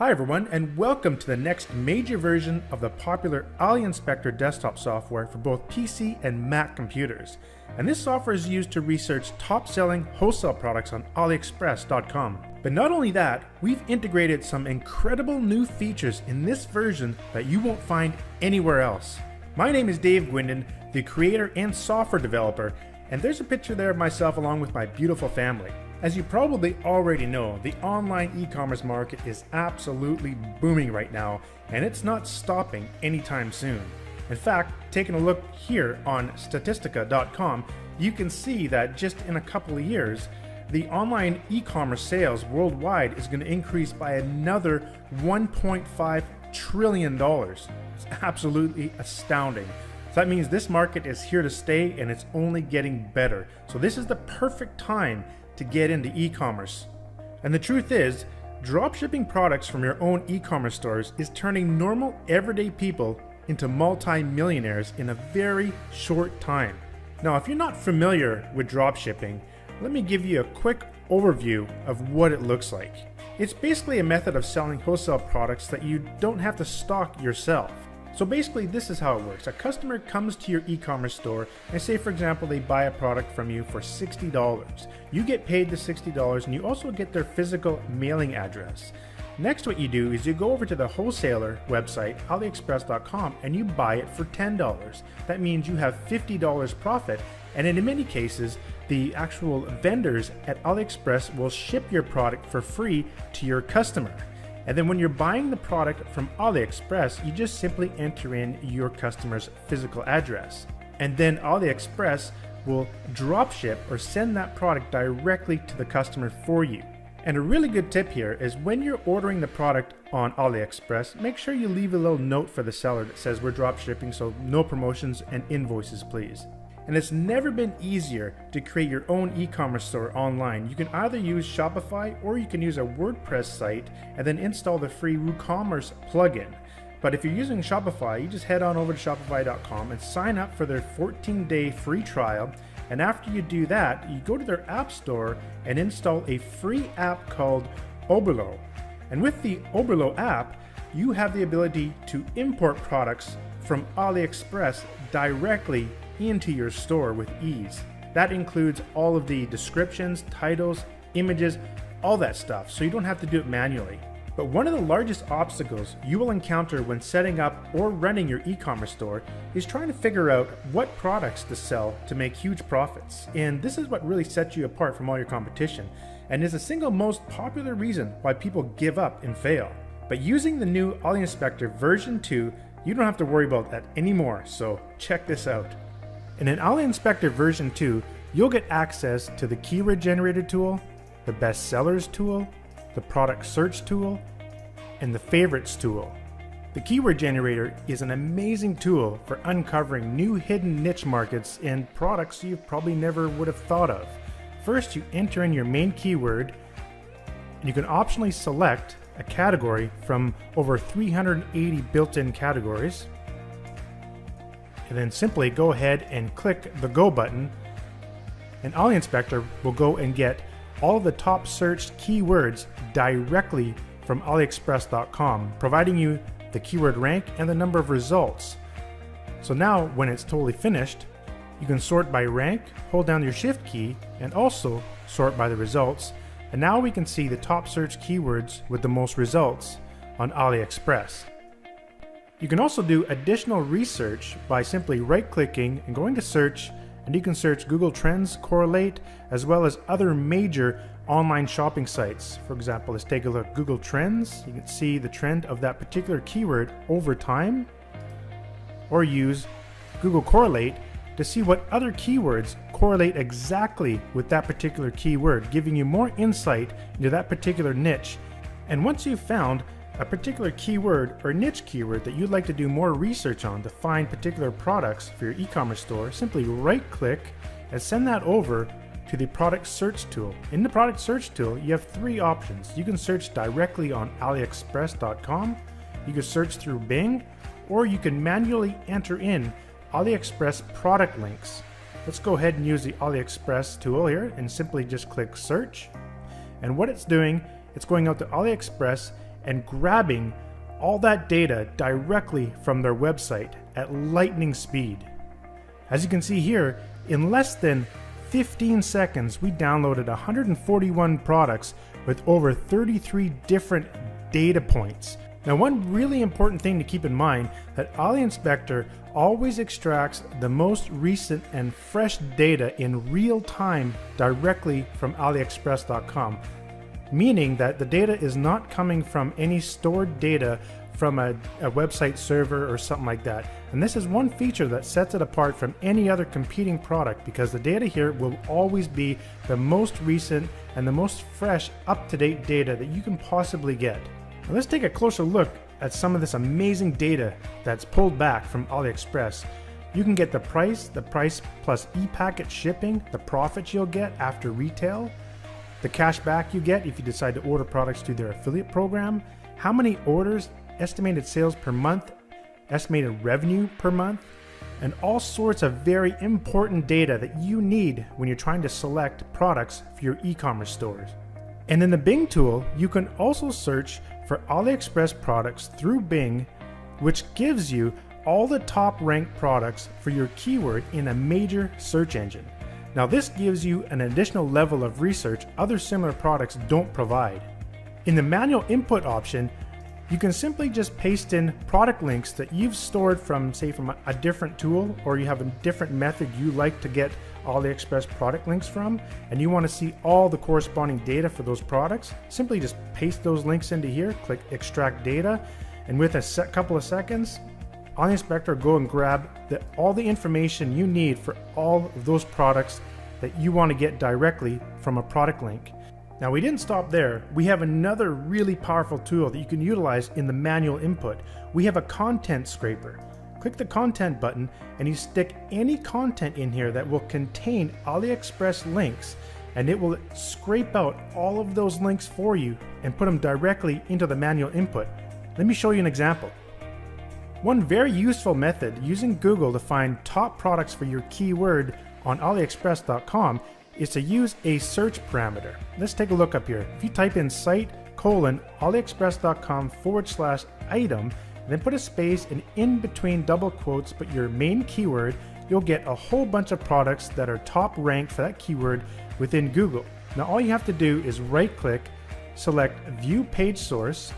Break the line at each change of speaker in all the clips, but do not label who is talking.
Hi everyone, and welcome to the next major version of the popular AliInspector desktop software for both PC and Mac computers. And this software is used to research top-selling wholesale products on AliExpress.com. But not only that, we've integrated some incredible new features in this version that you won't find anywhere else. My name is Dave Gwyndon, the creator and software developer, and there's a picture there of myself along with my beautiful family. As you probably already know, the online e-commerce market is absolutely booming right now, and it's not stopping anytime soon. In fact, taking a look here on Statistica.com, you can see that just in a couple of years, the online e-commerce sales worldwide is going to increase by another $1.5 trillion. It's absolutely astounding. So that means this market is here to stay, and it's only getting better. So this is the perfect time to get into e-commerce. And the truth is, dropshipping products from your own e-commerce stores is turning normal everyday people into multi-millionaires in a very short time. Now, if you're not familiar with dropshipping, let me give you a quick overview of what it looks like. It's basically a method of selling wholesale products that you don't have to stock yourself. So basically, this is how it works. A customer comes to your e-commerce store and say, for example, they buy a product from you for $60. You get paid the $60 and you also get their physical mailing address. Next, what you do is you go over to the wholesaler website, AliExpress.com, and you buy it for $10. That means you have $50 profit, and in many cases, the actual vendors at AliExpress will ship your product for free to your customer. And then when you're buying the product from AliExpress, you just simply enter in your customer's physical address. And then AliExpress will drop ship or send that product directly to the customer for you. And a really good tip here is when you're ordering the product on AliExpress, make sure you leave a little note for the seller that says we're drop shipping, so no promotions and invoices please. And it's never been easier to create your own e-commerce store online. You can either use Shopify or you can use a WordPress site and then install the free WooCommerce plugin. But if you're using Shopify, you just head on over to Shopify.com and sign up for their 14-day free trial. And after you do that, you go to their app store and install a free app called Oberlo. And with the Oberlo app, you have the ability to import products from AliExpress directly into your store with ease. That includes all of the descriptions, titles, images, all that stuff, so you don't have to do it manually. But one of the largest obstacles you will encounter when setting up or running your e-commerce store is trying to figure out what products to sell to make huge profits. And this is what really sets you apart from all your competition, and is the single most popular reason why people give up and fail. But using the new AliInspector version 2, you don't have to worry about that anymore, so check this out. In an AliInspector version 2, you'll get access to the keyword generator tool, the best sellers tool, the product search tool, and the favorites tool. The keyword generator is an amazing tool for uncovering new hidden niche markets and products you probably never would have thought of. First, you enter in your main keyword, and you can optionally select a category from over 380 built-in categories. And then simply go ahead and click the Go button, and AliInspector will go and get all of the top searched keywords directly from AliExpress.com, providing you the keyword rank and the number of results. So now, when it's totally finished, you can sort by rank, hold down your Shift key, and also sort by the results. And now we can see the top search keywords with the most results on AliExpress. You can also do additional research by simply right-clicking and going to search, and you can search Google Trends, Correlate, as well as other major online shopping sites. For example, let's take a look at Google Trends. You can see the trend of that particular keyword over time, or use Google Correlate to see what other keywords correlate exactly with that particular keyword, giving you more insight into that particular niche. And once you've found a particular keyword or niche keyword that you'd like to do more research on to find particular products for your e-commerce store, simply right-click and send that over to the product search tool. In the product search tool, you have three options. You can search directly on AliExpress.com, you can search through Bing, or you can manually enter in AliExpress product links. Let's go ahead and use the AliExpress tool here and simply just click search. And what it's doing, it's going out to AliExpress and grabbing all that data directly from their website at lightning speed. As you can see here, in less than 15 seconds, we downloaded 141 products with over 33 different data points. Now, one really important thing to keep in mind that AliInspector always extracts the most recent and fresh data in real time directly from AliExpress.com, meaning that the data is not coming from any stored data from a website server or something like that. And this is one feature that sets it apart from any other competing product, because the data here will always be the most recent and the most fresh, up-to-date data that you can possibly get. Now let's take a closer look at some of this amazing data that's pulled back from AliExpress. You can get the price plus e-packet shipping, the profits you'll get after retail, the cash back you get if you decide to order products through their affiliate program, how many orders, estimated sales per month, estimated revenue per month, and all sorts of very important data that you need when you're trying to select products for your e-commerce stores. And in the Bing tool, you can also search for AliExpress products through Bing, which gives you all the top ranked products for your keyword in a major search engine. Now this gives you an additional level of research other similar products don't provide. In the manual input option, you can simply just paste in product links that you've stored from, say, from a different tool, or you have a different method you like to get AliExpress product links from, and you want to see all the corresponding data for those products. Simply just paste those links into here, click extract data, and with a couple of seconds, AliInspector will go and grab all the information you need for all of those products that you want to get directly from a product link. Now, we didn't stop there. We have another really powerful tool that you can utilize in the manual input. We have a content scraper. Click the content button and you stick any content in here that will contain AliExpress links, and it will scrape out all of those links for you and put them directly into the manual input. Let me show you an example. One very useful method using Google to find top products for your keyword on AliExpress.com is to use a search parameter. Let's take a look up here. If you type in site:aliexpress.com/item, then put a space and in between double quotes put your main keyword, you'll get a whole bunch of products that are top ranked for that keyword within Google. Now all you have to do is right click, select view page source,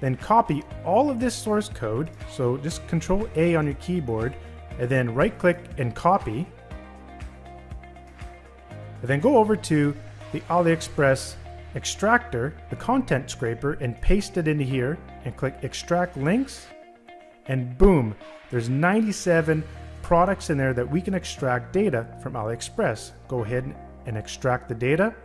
then copy all of this source code. So just Control A on your keyboard, and then right click and copy. And then go over to the AliExpress extractor, the content scraper, and paste it into here and click extract links, and boom, there's 97 products in there that we can extract data from AliExpress. Go ahead and extract the data,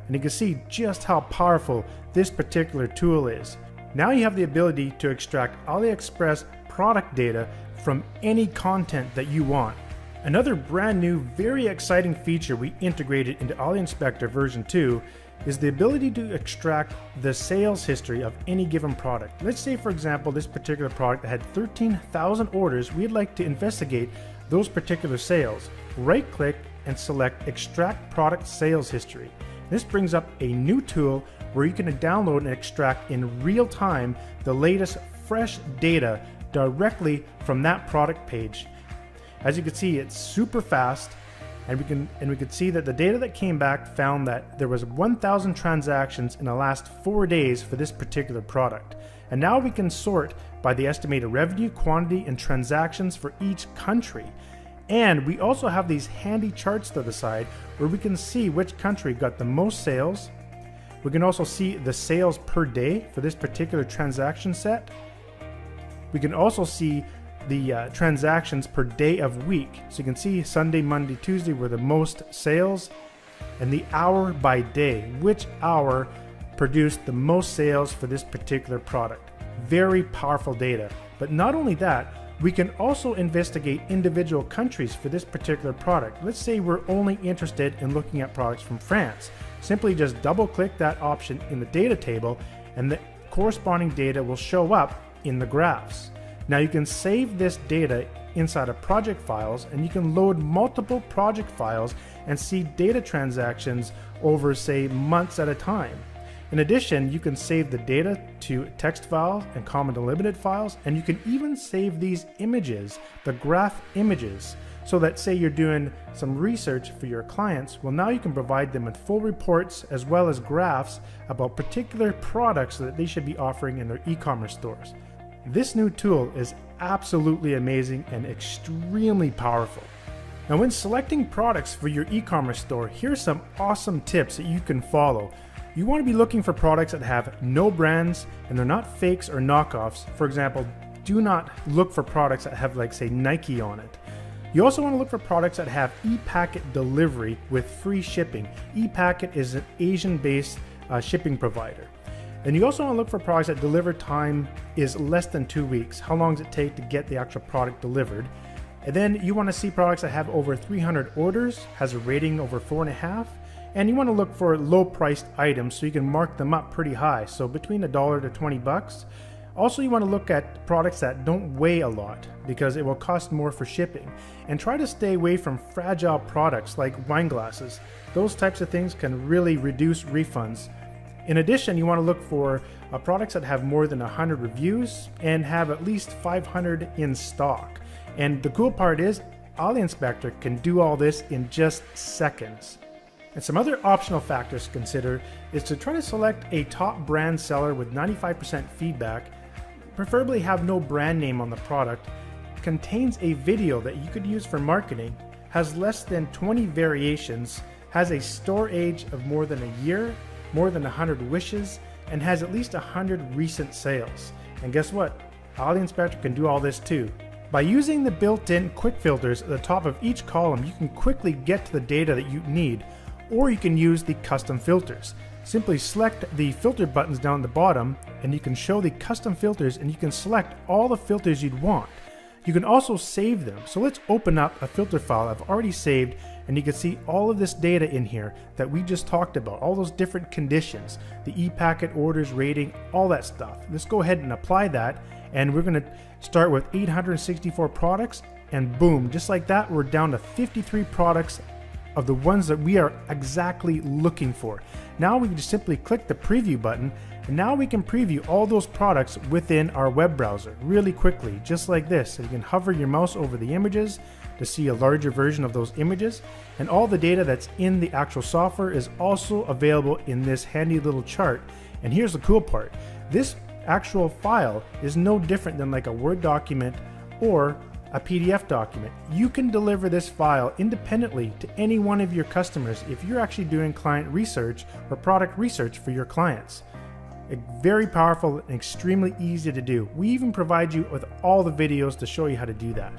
and you can see just how powerful this particular tool is. Now you have the ability to extract AliExpress product data from any content that you want. Another brand new, very exciting feature we integrated into AliInspector version 2 is the ability to extract the sales history of any given product. Let's say, for example, this particular product had 13,000 orders. We'd like to investigate those particular sales. Right click and select Extract Product Sales History. This brings up a new tool where you can download and extract in real time the latest fresh data directly from that product page. As you can see, it's super fast, and we can see that the data that came back found that there was 1,000 transactions in the last 4 days for this particular product. And now we can sort by the estimated revenue, quantity, and transactions for each country. And we also have these handy charts to the side where we can see which country got the most sales. We can also see the sales per day for this particular transaction set. We can also see the transactions per day of week. So you can see Sunday, Monday, Tuesday were the most sales, and the hour by day, which hour produced the most sales for this particular product. Very powerful data. But not only that, we can also investigate individual countries for this particular product. Let's say we're only interested in looking at products from France. Simply just double click that option in the data table, and the corresponding data will show up in the graphs. Now you can save this data inside of project files, and you can load multiple project files and see data transactions over, say, months at a time. In addition, you can save the data to text files and comma delimited files, and you can even save these images, the graph images, so that say you're doing some research for your clients, well now you can provide them with full reports as well as graphs about particular products that they should be offering in their e-commerce stores. This new tool is absolutely amazing and extremely powerful. Now when selecting products for your e-commerce store, here's some awesome tips that you can follow. You want to be looking for products that have no brands and they're not fakes or knockoffs. For example, do not look for products that have like say Nike on it. You also want to look for products that have ePacket delivery with free shipping. ePacket is an Asian-based shipping provider. And you also want to look for products that deliver time is less than 2 weeks. How long does it take to get the actual product delivered? And then you want to see products that have over 300 orders, has a rating over 4.5, and you want to look for low-priced items so you can mark them up pretty high, so between $1 to 20 bucks. Also, you want to look at products that don't weigh a lot because it will cost more for shipping. And try to stay away from fragile products like wine glasses. Those types of things can really reduce refunds. In addition, you want to look for products that have more than 100 reviews and have at least 500 in stock. And the cool part is, AliInspector can do all this in just seconds. And some other optional factors to consider is to try to select a top brand seller with 95% feedback, preferably have no brand name on the product, contains a video that you could use for marketing, has less than 20 variations, has a store age of more than a year, more than 100 wishes, and has at least 100 recent sales. And guess what? AliInspector can do all this too. By using the built-in quick filters at the top of each column, you can quickly get to the data that you need, or you can use the custom filters. Simply select the filter buttons down the bottom and you can show the custom filters and you can select all the filters you'd want. You can also save them. So let's open up a filter file I've already saved and you can see all of this data in here that we just talked about, all those different conditions, the ePacket orders, rating, all that stuff. Let's go ahead and apply that, and we're going to start with 864 products, and boom, just like that, we're down to 53 products of the ones that we are exactly looking for. Now we can just simply click the preview button, and now we can preview all those products within our web browser really quickly, just like this. So you can hover your mouse over the images to see a larger version of those images, and all the data that's in the actual software is also available in this handy little chart. And here's the cool part. This actual file is no different than like a Word document or a PDF document. You can deliver this file independently to any one of your customers if you're actually doing client research or product research for your clients. Very powerful and extremely easy to do. We even provide you with all the videos to show you how to do that.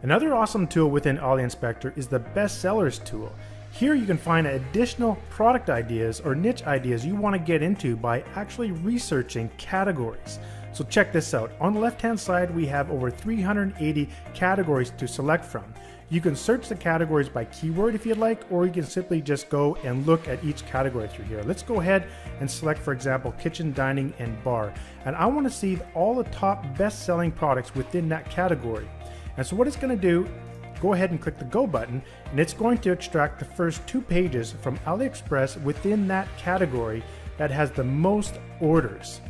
Another awesome tool within AliInspector is the bestsellers tool. Here you can find additional product ideas or niche ideas you want to get into by actually researching categories. So check this out. On the left hand side we have over 380 categories to select from. You can search the categories by keyword if you'd like, or you can simply just go and look at each category through here. Let's go ahead and select, for example, kitchen, dining, and bar. And I want to see all the top best-selling products within that category. And so what it's going to do, go ahead and click the Go button, and it's going to extract the first 2 pages from AliExpress within that category that has the most orders.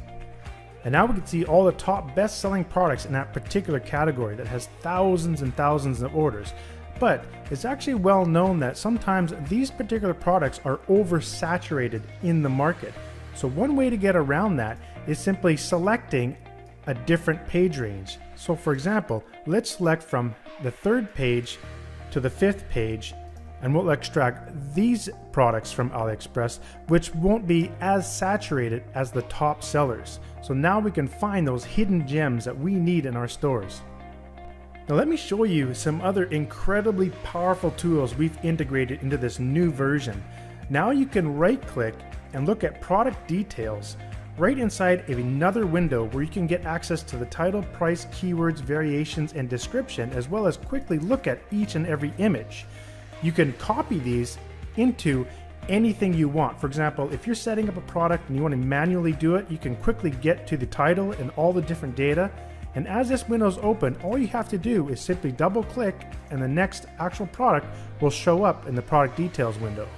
And now we can see all the top best-selling products in that particular category that has thousands and thousands of orders. But it's actually well known that sometimes these particular products are oversaturated in the market. So one way to get around that is simply selecting a different page range. So for example, let's select from the 3rd page to the 5th page, and we'll extract these products from AliExpress, which won't be as saturated as the top sellers. So now we can find those hidden gems that we need in our stores. Now let me show you some other incredibly powerful tools we've integrated into this new version. Now you can right click and look at product details right inside of another window where you can get access to the title, price, keywords, variations, and description, as well as quickly look at each and every image. You can copy these into anything you want. For example, if you're setting up a product and you want to manually do it, you can quickly get to the title and all the different data. And as this window is open, all you have to do is simply double click and the next actual product will show up in the product details window.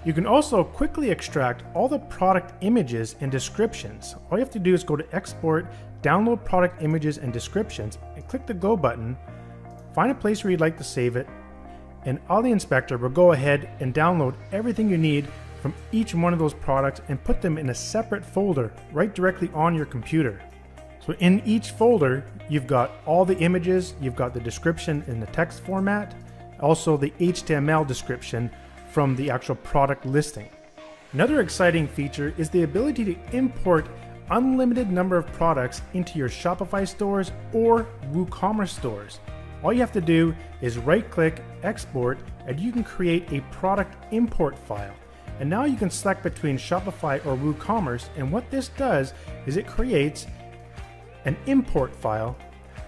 You can also quickly extract all the product images and descriptions. All you have to do is go to Export, download product images and descriptions, and click the Go button. Find a place where you'd like to save it, and AliInspector will go ahead and download everything you need from each one of those products and put them in a separate folder right directly on your computer. So in each folder, you've got all the images, you've got the description in the text format, also the HTML description from the actual product listing. Another exciting feature is the ability to import unlimited number of products into your Shopify stores or WooCommerce stores. All you have to do is right-click, export, and you can create a product import file. And now you can select between Shopify or WooCommerce, and what this does is it creates an import file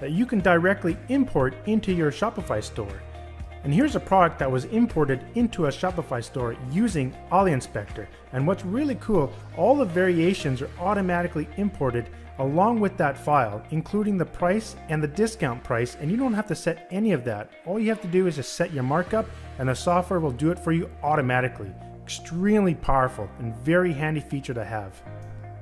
that you can directly import into your Shopify store. And here's a product that was imported into a Shopify store using AliInspector. And what's really cool, all the variations are automatically imported along with that file, including the price and the discount price, and you don't have to set any of that. All you have to do is just set your markup and the software will do it for you automatically. Extremely powerful and very handy feature to have.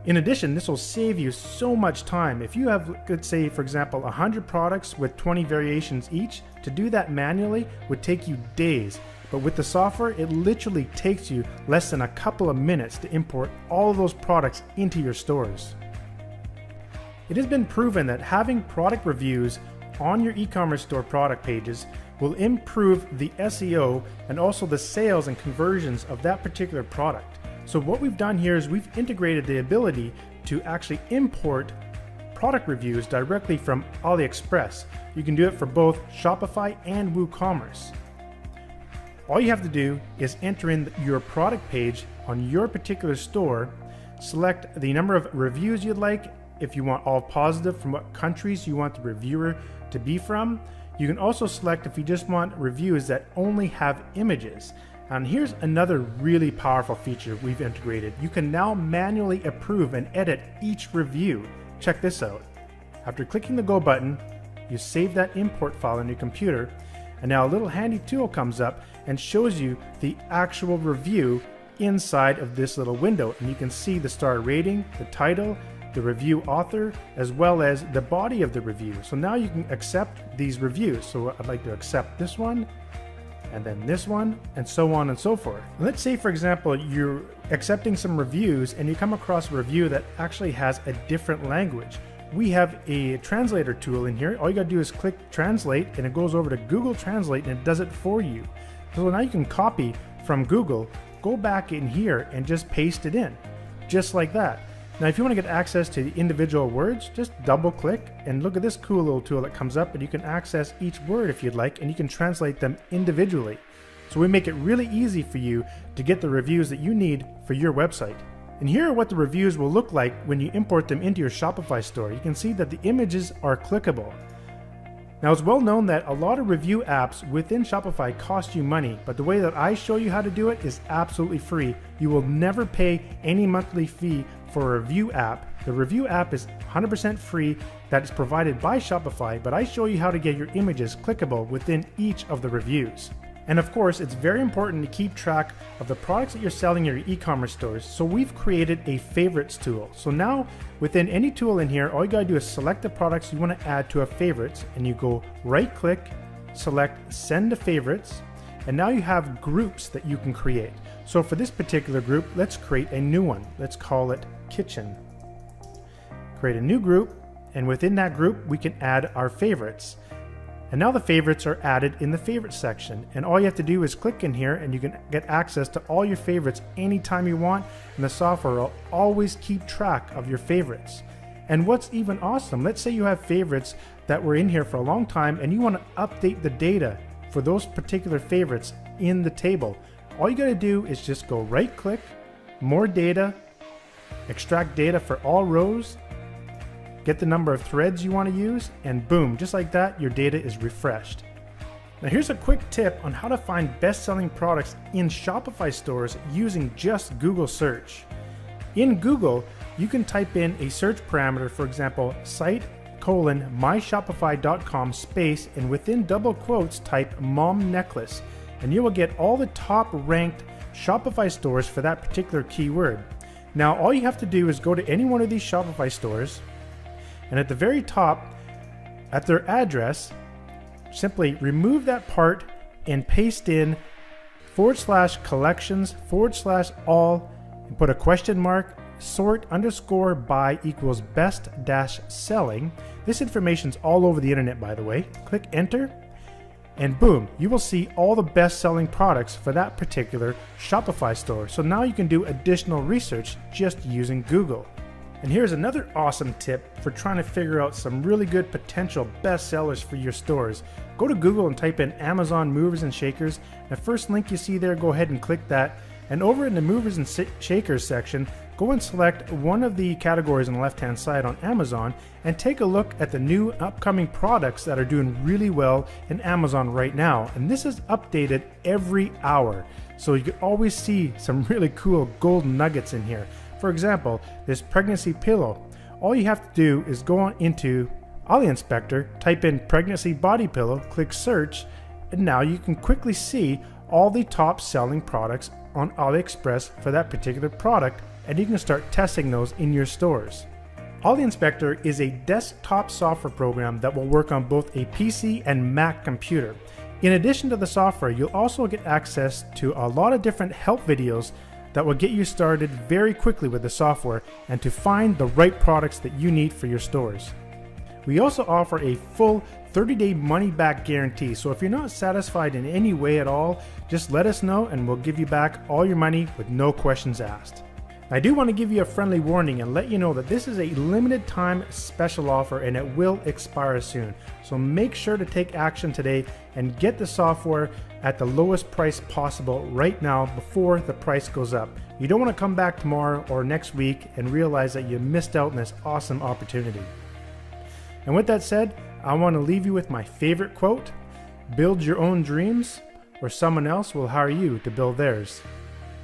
In addition, this will save you so much time. If you have, let's say, for example, 100 products with 20 variations each, to do that manually would take you days. But with the software, it literally takes you less than a couple of minutes to import all of those products into your stores. It has been proven that having product reviews on your e-commerce store product pages will improve the SEO and also the sales and conversions of that particular product. So what we've done here is we've integrated the ability to actually import product reviews directly from AliExpress. You can do it for both Shopify and WooCommerce. All you have to do is enter in your product page on your particular store, select the number of reviews you'd like, if you want all positive, from what countries you want the reviewer to be from. You can also select if you just want reviews that only have images. And here's another really powerful feature we've integrated. You can now manually approve and edit each review. Check this out. After clicking the Go button, you save that import file on your computer, and now a little handy tool comes up and shows you the actual review inside of this little window. And you can see the star rating, the title, the review author, as well as the body of the review. So now you can accept these reviews. So I'd like to accept this one, and then this one, and so on and so forth. Let's say, for example, you're accepting some reviews and you come across a review that actually has a different language. We have a translator tool in here. All you gotta do is click translate and it goes over to Google Translate and it does it for you. So now you can copy from Google, go back in here and just paste it in, just like that. Now, if you want to get access to the individual words, just double click and look at this cool little tool that comes up, and you can access each word if you'd like, and you can translate them individually. So we make it really easy for you to get the reviews that you need for your website. And here are what the reviews will look like when you import them into your Shopify store. You can see that the images are clickable. Now, it's well known that a lot of review apps within Shopify cost you money, but the way that I show you how to do it is absolutely free. You will never pay any monthly fee for a review app. The review app is 100% free, that is provided by Shopify, but I show you how to get your images clickable within each of the reviews. And of course, it's very important to keep track of the products that you're selling in your e-commerce stores, so we've created a favorites tool. So now, within any tool in here, all you gotta do is select the products you wanna add to a favorites, and you go right click, select send to favorites, and now you have groups that you can create. So for this particular group, let's create a new one. Let's call it kitchen. Create a new group, and within that group, we can add our favorites. And now the favorites are added in the favorites section. And all you have to do is click in here and you can get access to all your favorites anytime you want. And the software will always keep track of your favorites. And what's even awesome, let's say you have favorites that were in here for a long time and you want to update the data for those particular favorites in the table. All you got to do is just go right click, more data, extract data for all rows, get the number of threads you want to use, and boom, just like that, your data is refreshed. Now here's a quick tip on how to find best-selling products in Shopify stores using just Google search. In Google, you can type in a search parameter, for example, site:/myshopify.com space, and within double quotes type mom necklace, and you will get all the top ranked Shopify stores for that particular keyword. Now all you have to do is go to any one of these Shopify stores, and at the very top, at their address, simply remove that part and paste in /collections/all and put a question mark, sort _by equals best-selling. This information's all over the internet, by the way. Click enter, and boom, you will see all the best-selling products for that particular Shopify store. So now you can do additional research just using Google. And here's another awesome tip for trying to figure out some really good potential bestsellers for your stores. Go to Google and type in Amazon Movers and Shakers. The first link you see there, go ahead and click that. And over in the Movers and Shakers section, go and select one of the categories on the left-hand side on Amazon and take a look at the new upcoming products that are doing really well in Amazon right now. And this is updated every hour, so you can always see some really cool gold nuggets in here. For example, this pregnancy pillow. All you have to do is go on into AliInspector, type in pregnancy body pillow, click search, and now you can quickly see all the top selling products on AliExpress for that particular product, and you can start testing those in your stores. AliInspector is a desktop software program that will work on both a PC and Mac computer. In addition to the software, you'll also get access to a lot of different help videos that will get you started very quickly with the software and to find the right products that you need for your stores. We also offer a full 30-day money-back guarantee, so if you're not satisfied in any way at all, just let us know and we'll give you back all your money with no questions asked. I do want to give you a friendly warning and let you know that this is a limited time special offer and it will expire soon. So make sure to take action today and get the software at the lowest price possible right now before the price goes up. You don't want to come back tomorrow or next week and realize that you missed out on this awesome opportunity. And with that said, I want to leave you with my favorite quote: build your own dreams or someone else will hire you to build theirs.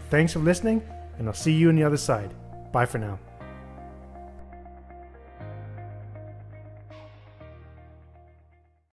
Thanks for listening, and I'll see you on the other side. Bye for now.